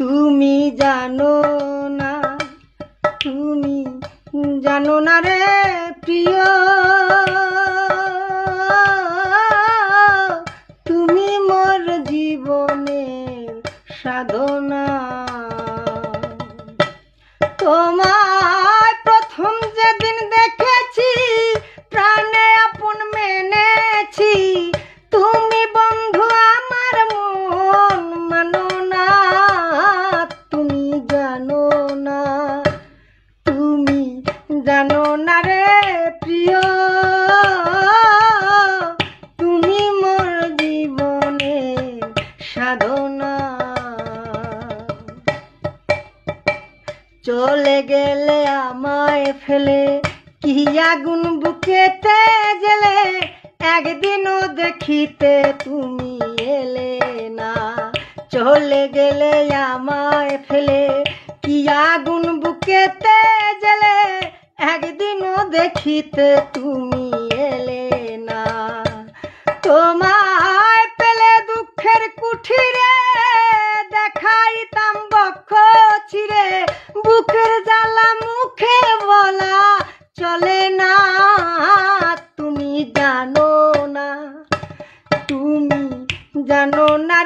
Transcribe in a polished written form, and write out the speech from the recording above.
তুমি জানো না, তুমি জানো না রে প্রিয়, তুমি মোর জীবনের সাধনা। তোমায় প্রথম যেদিন দেখেছি প্রাণে আপন মেনেছি, তুমি বন্ধু আমার মন মানো না। তুমি জানো না, তুমি জানো না রে প্রিয়, তুমি মোর জীবনের সাধনা। চলে গেলে আমায় ফেলে কি আগুন বুকেতে জ্বেলে, একদিনও দেখিতে তুমি এলে না। চলে গেলে আমায় ফেলে কি আগুন বুকেতে জ্বেলে, একদিনও দেখিতে তুমি এলে না। তোমায় পেলে দুঃখের কুঠিরে দেখাইতাম বক্ষ চিরে, বুকের জ্বালা মুখে বলা চলে না। তুমি জানো না, তুমি জানো না